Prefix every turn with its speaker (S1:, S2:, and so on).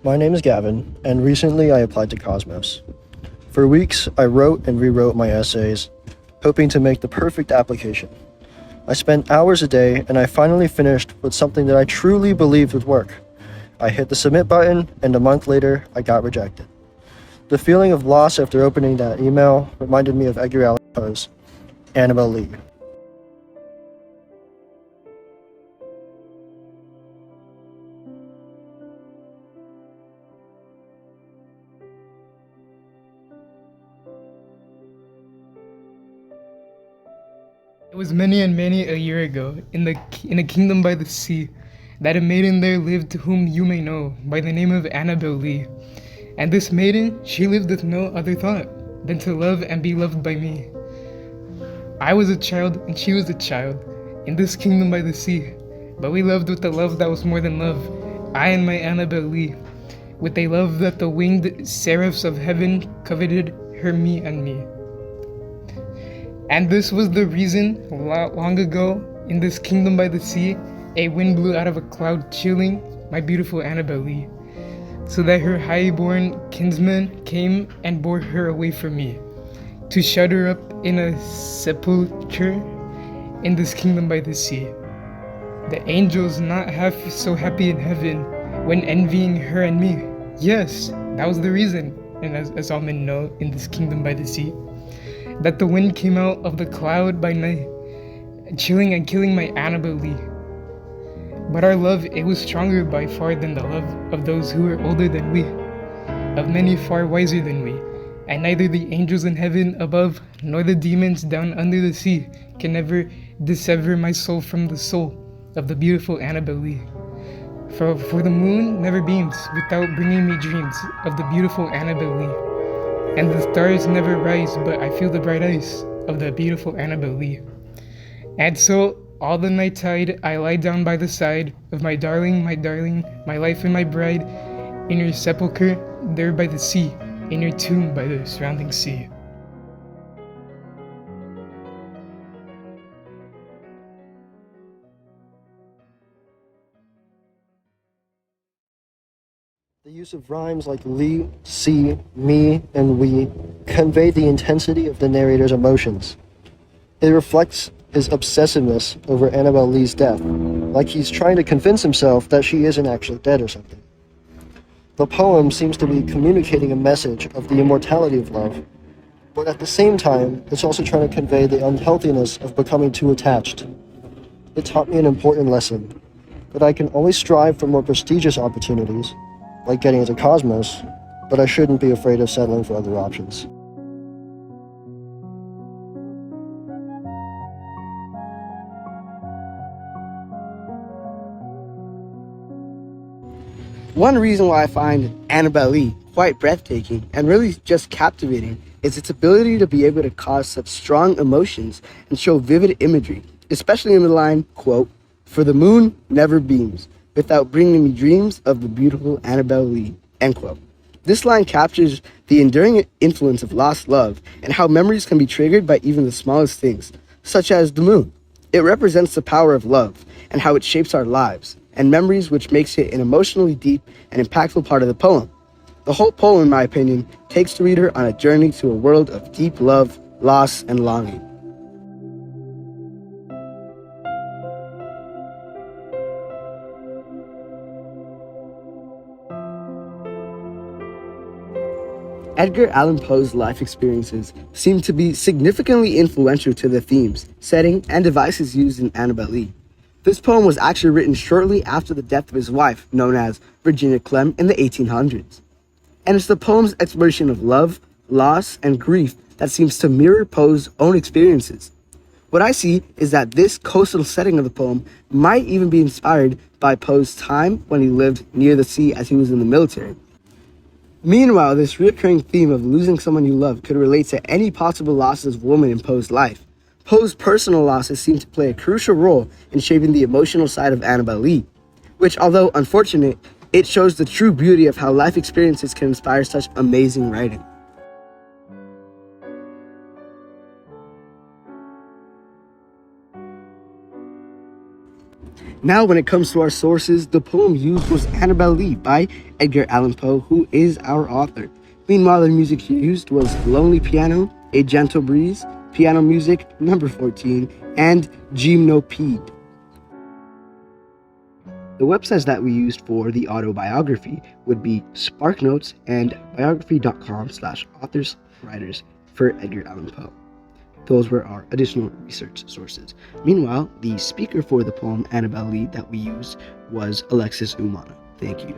S1: My name is Gavin, and recently I applied to Cosmos. For weeks, I wrote and rewrote my essays, hoping to make the perfect application. I spent hours a day, and I finally finished with something that I truly believed would work. I hit the submit button, and a month later, I got rejected. The feeling of loss after opening that email reminded me of Edgar Allan Poe's Annabel Lee.
S2: It was many and many a year ago, in a kingdom by the sea, that a maiden there lived whom you may know by the name of Annabel Lee. And this maiden, she lived with no other thought than to love and be loved by me. I was a child and she was a child, in this kingdom by the sea, but we loved with a love that was more than love, I and my Annabel Lee, with a love that the winged seraphs of heaven coveted her, me and me. And this was the reason, long ago, in this kingdom by the sea, a wind blew out of a cloud, chilling my beautiful Annabel Lee, so that her high-born kinsman came and bore her away from me, to shut her up in a sepulchre in this kingdom by the sea. The angels not half so happy in heaven when envying her and me. Yes, that was the reason, and as all men know, in this kingdom by the sea, that the wind came out of the cloud by night, chilling and killing my Annabel Lee. But our love, it was stronger by far than the love of those who were older than we, of many far wiser than we, and neither the angels in heaven above, nor the demons down under the sea, can ever dissever my soul from the soul of the beautiful Annabel Lee. For the moon never beams without bringing me dreams of the beautiful Annabel Lee. And the stars never rise, but I feel the bright eyes of the beautiful Annabel Lee. And so, all the night tide, I lie down by the side of my darling, my life and my bride, in your sepulchre, there by the sea, in your tomb by the surrounding sea.
S1: The use of rhymes like Lee, see, me, and we convey the intensity of the narrator's emotions. It reflects his obsessiveness over Annabel Lee's death, like he's trying to convince himself that she isn't actually dead or something. The poem seems to be communicating a message of the immortality of love, but at the same time, it's also trying to convey the unhealthiness of becoming too attached. It taught me an important lesson, that I can always strive for more prestigious opportunities, like getting into Cosmos, but I shouldn't be afraid of settling for other options.
S3: One reason why I find Annabel Lee quite breathtaking and really just captivating is its ability to be able to cause such strong emotions and show vivid imagery, especially in the line, quote, "For the moon never beams without bringing me dreams of the beautiful Annabel Lee," end quote. This line captures the enduring influence of lost love and how memories can be triggered by even the smallest things, such as the moon. It represents the power of love and how it shapes our lives, and memories, which makes it an emotionally deep and impactful part of the poem. The whole poem, in my opinion, takes the reader on a journey to a world of deep love, loss, and longing. Edgar Allan Poe's life experiences seem to be significantly influential to the themes, setting, and devices used in Annabel Lee. This poem was actually written shortly after the death of his wife, known as Virginia Clem, in the 1800s. And it's the poem's exploration of love, loss, and grief that seems to mirror Poe's own experiences. What I see is that this coastal setting of the poem might even be inspired by Poe's time when he lived near the sea as he was in the military. Meanwhile, this recurring theme of losing someone you love could relate to any possible losses of a woman in Poe's life. Poe's personal losses seem to play a crucial role in shaping the emotional side of Annabel Lee, which, although unfortunate, it shows the true beauty of how life experiences can inspire such amazing writing. Now, when it comes to our sources, the poem used was Annabel Lee by Edgar Allan Poe, who is our author. Meanwhile, the music used was Lonely Piano, A Gentle Breeze, Piano Music, number 14, and Gymnopede. The websites that we used for the autobiography would be SparkNotes and biography.com/authors-writers for Edgar Allan Poe. Those were our additional research sources. Meanwhile, the speaker for the poem Annabel Lee that we used was Alexis Umana. Thank you.